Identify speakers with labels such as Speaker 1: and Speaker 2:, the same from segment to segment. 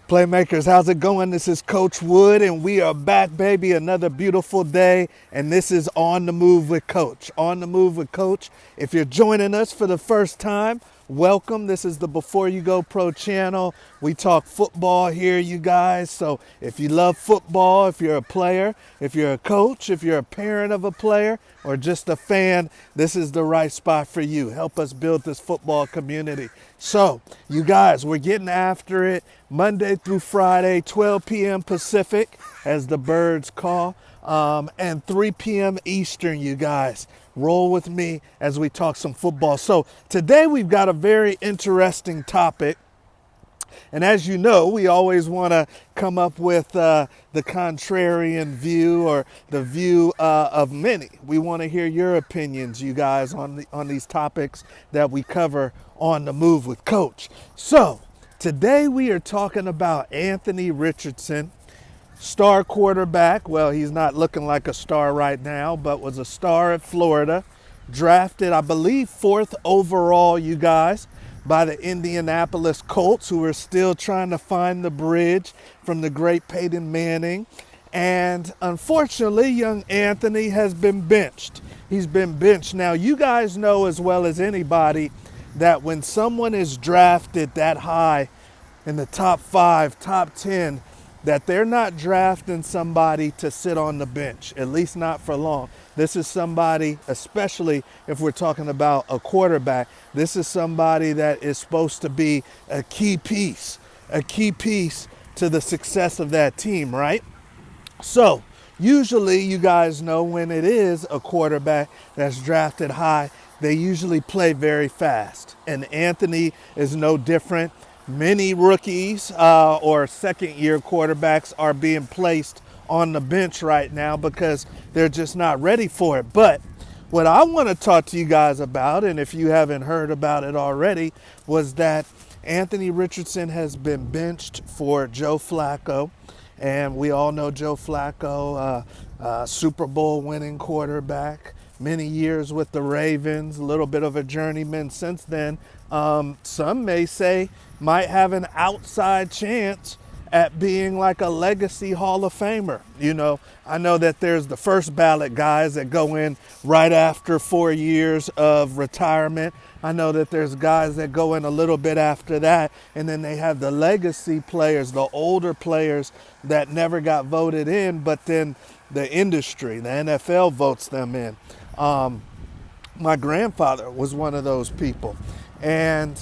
Speaker 1: Playmakers, how's it going? This is Coach Wood, and we are back, baby. Another beautiful day, and this is On the Move with Coach. On the Move with Coach. If you're joining us for the first time, welcome. This is the Before You Go Pro channel. We talk football here, you guys. So if you love football, if you're a player, if you're a coach, if you're a parent of a player, or just a fan, this is the right spot for you. Help us build this football community. So, you guys, we're getting after it Monday through Friday, 12 p.m. Pacific, as the birds call, and 3 p.m. Eastern, you guys. Roll with me as we talk some football. So, today we've got a very interesting topic. And as you know, we always want to come up with the contrarian view, or the view of many. We want to hear your opinions, you guys, on these topics that we cover on the Move with Coach. So today we are talking about Anthony Richardson, star quarterback. Well, he's not looking like a star right now, but was a star at Florida. Drafted, I believe, 4th overall, you guys, by the Indianapolis Colts, who are still trying to find the bridge from the great Peyton Manning. And unfortunately, young Anthony has been benched. He's been benched. Now, you guys know as well as anybody that when someone is drafted that high in the top 5, top 10, that they're not drafting somebody to sit on the bench, at least not for long. This is somebody, especially if we're talking about a quarterback, this is somebody that is supposed to be a key piece to the success of that team, right? So usually, you guys know, when it is a quarterback that's drafted high, they usually play very fast. And Anthony is no different. Many rookies or second-year quarterbacks are being placed on the bench right now because they're just not ready for it. But what I want to talk to you guys about, and if you haven't heard about it already, was that Anthony Richardson has been benched for Joe Flacco. And we all know Joe Flacco, Super Bowl winning quarterback, many years with the Ravens, a little bit of a journeyman since then. Some may say might have an outside chance at being like a legacy Hall of Famer. You know, I know that there's the first ballot guys that go in right after 4 years of retirement. I know that there's guys that go in a little bit after that, and then they have the legacy players, the older players that never got voted in, but then the industry, the NFL votes them in. My grandfather was one of those people. And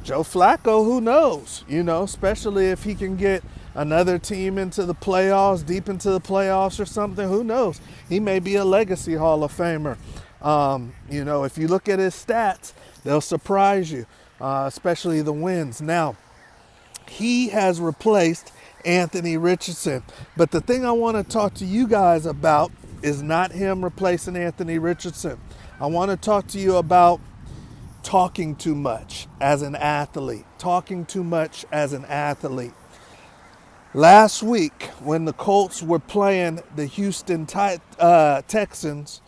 Speaker 1: Joe Flacco, who knows, you know, especially if he can get another team into the playoffs, deep into the playoffs or something, who knows? He may be a legacy Hall of Famer. You know, if you look at his stats, they'll surprise you, especially the wins. Now, he has replaced Anthony Richardson. But the thing I want to talk to you guys about is not him replacing Anthony Richardson. I want to talk to you about talking too much as an athlete. Talking too much as an athlete. Last week, when the Colts were playing the Houston Texans,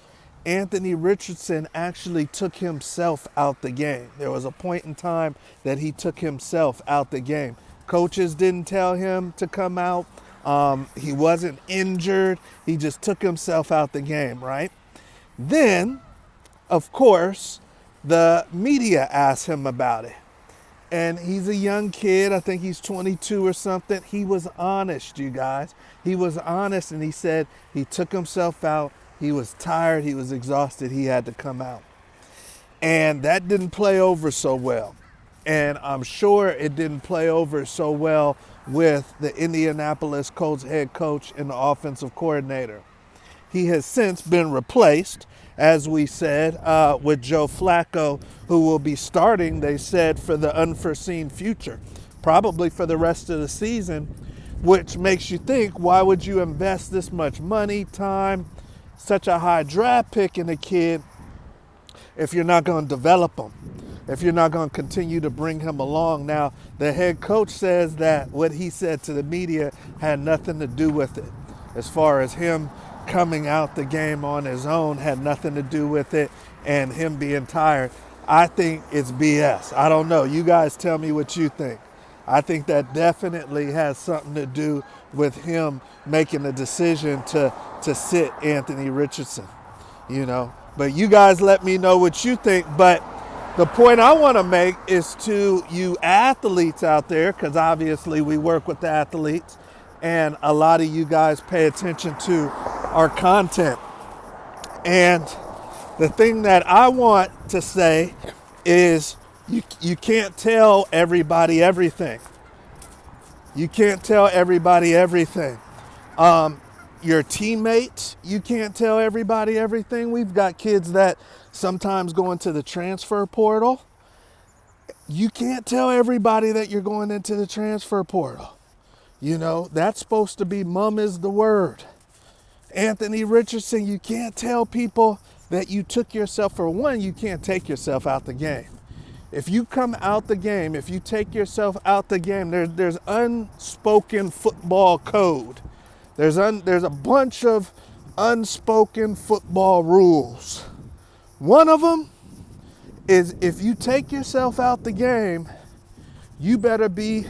Speaker 1: Anthony Richardson actually took himself out the game. There was a point in time that he took himself out the game. Coaches didn't tell him to come out. He wasn't injured. He just took himself out the game, right? Then, of course, the media asked him about it. And he's a young kid. I think he's 22 or something. He was honest, you guys. He was honest, and he said he took himself out. He was tired. He was exhausted. He had to come out. And that didn't play over so well. And I'm sure it didn't play over so well with the Indianapolis Colts head coach and the offensive coordinator. He has since been replaced, as we said, with Joe Flacco, who will be starting, they said, for the unforeseen future, probably for the rest of the season, which makes you think, why would you invest this much money, time, such a high draft pick in a kid if you're not going to develop him, if you're not going to continue to bring him along? Now, the head coach says that what he said to the media had nothing to do with it. As far as him coming out the game on his own had nothing to do with it, and him being tired. I think it's BS. I don't know. You guys tell me what you think. I think that definitely has something to do with him making the decision to sit Anthony Richardson, you know. But you guys let me know what you think. But the point I want to make is to you athletes out there, because obviously we work with the athletes, and a lot of you guys pay attention to our content. And the thing that I want to say is you can't tell everybody everything. You can't tell everybody everything. Your teammates, you can't tell everybody everything. We've got kids that sometimes go into the transfer portal. You can't tell everybody that you're going into the transfer portal. You know, that's supposed to be mum is the word. Anthony Richardson, you can't tell people that you took yourself, for one, you can't take yourself out the game. If you come out the game, if you take yourself out the game, there's unspoken football code. There's a bunch of unspoken football rules. One of them is if you take yourself out the game, you better be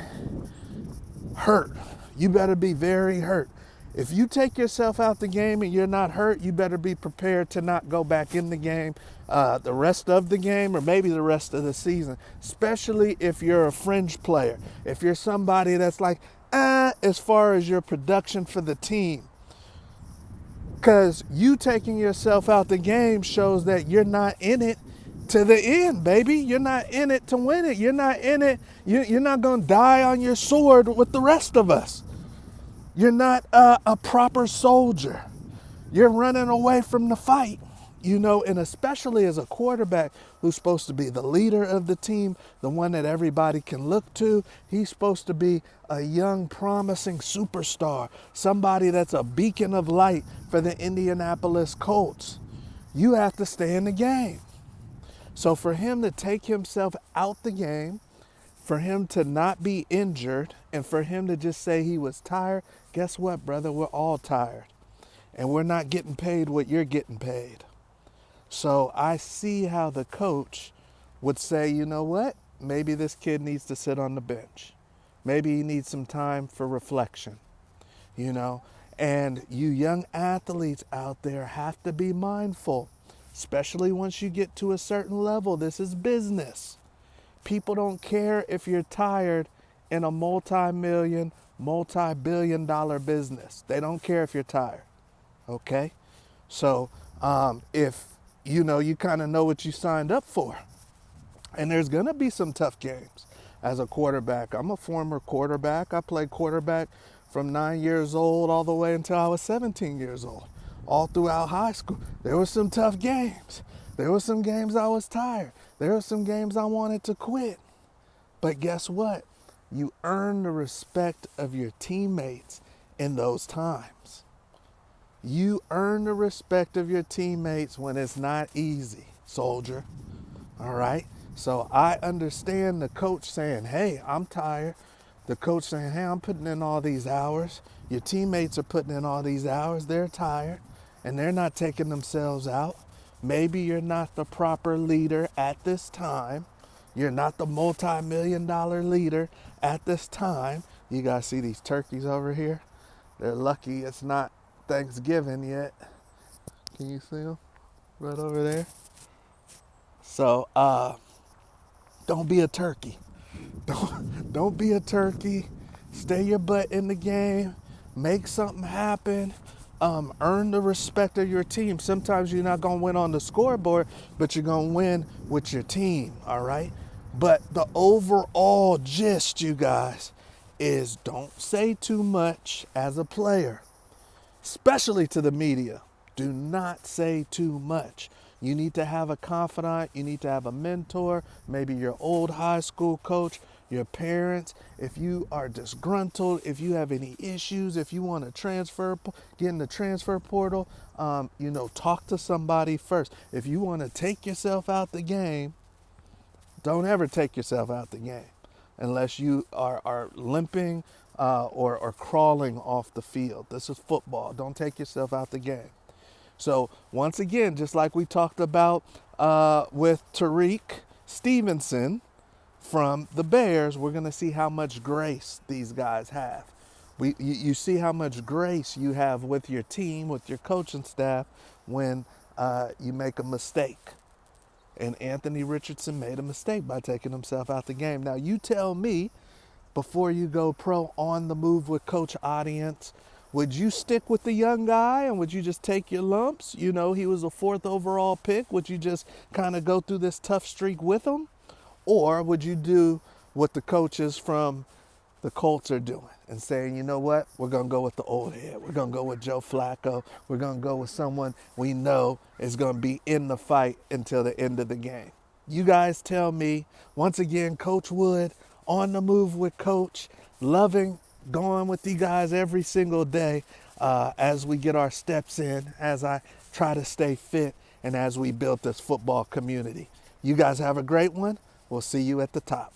Speaker 1: hurt. You better be very hurt. If you take yourself out the game and you're not hurt, you better be prepared to not go back in the game the rest of the game, or maybe the rest of the season, especially if you're a fringe player. If you're somebody that's like, as far as your production for the team. Because you taking yourself out the game shows that you're not in it to the end, baby. You're not in it to win it. You're not in it. You're not going to die on your sword with the rest of us. You're not a proper soldier. You're running away from the fight, you know, and especially as a quarterback who's supposed to be the leader of the team, the one that everybody can look to. He's supposed to be a young, promising superstar, somebody that's a beacon of light for the Indianapolis Colts. You have to stay in the game. So for him to take himself out the game, for him to not be injured, and for him to just say he was tired, guess what, brother? We're all tired. And we're not getting paid what you're getting paid. So I see how the coach would say, you know what? Maybe this kid needs to sit on the bench. Maybe he needs some time for reflection, you know? And you young athletes out there have to be mindful, especially once you get to a certain level. This is business. People don't care if you're tired in a multi-million, multi-billion dollar business. They don't care if you're tired. Okay? So if you know, you kind of know what you signed up for. And there's going to be some tough games as a quarterback. I'm a former quarterback. I played quarterback from 9 years old all the way until I was 17 years old, all throughout high school. There were some tough games. There were some games I was tired. There were some games I wanted to quit. But guess what? You earn the respect of your teammates in those times. You earn the respect of your teammates when it's not easy, soldier. All right? So I understand the coach saying, hey, I'm tired. The coach saying, hey, I'm putting in all these hours. Your teammates are putting in all these hours. They're tired, and they're not taking themselves out. Maybe you're not the proper leader at this time. You're not the multi-million-dollar leader at this time. You guys see these turkeys over here? They're lucky it's not Thanksgiving yet. Can you see them? Right over there. So, don't be a turkey. Don't be a turkey. Stay your butt in the game. Make something happen. Earn the respect of your team. Sometimes you're not going to win on the scoreboard, but you're going to win with your team, all right? But the overall gist, you guys, is don't say too much as a player, especially to the media. Do not say too much. You need to have a confidant. You need to have a mentor, maybe your old high school coach, your parents. If you are disgruntled, if you have any issues, if you want to get in the transfer portal, talk to somebody first. If you want to take yourself out the game, don't ever take yourself out the game unless you are limping or crawling off the field. This is football. Don't take yourself out the game. So once again, just like we talked about with Tariq Stevenson, from the Bears, we're going to see how much grace these guys have. You see how much grace you have with your team, with your coaching staff when you make a mistake. And Anthony Richardson made a mistake by taking himself out the game. Now, you tell me, before you go pro on the move with Coach audience, would you stick with the young guy and would you just take your lumps? You know, he was a 4th overall pick. Would you just kind of go through this tough streak with him? Or would you do what the coaches from the Colts are doing and saying, you know what, we're going to go with the old head. We're going to go with Joe Flacco. We're going to go with someone we know is going to be in the fight until the end of the game. You guys tell me. Once again, Coach Wood, on the move with Coach, loving going with you guys every single day as we get our steps in, as I try to stay fit, and as we build this football community. You guys have a great one. We'll see you at the top.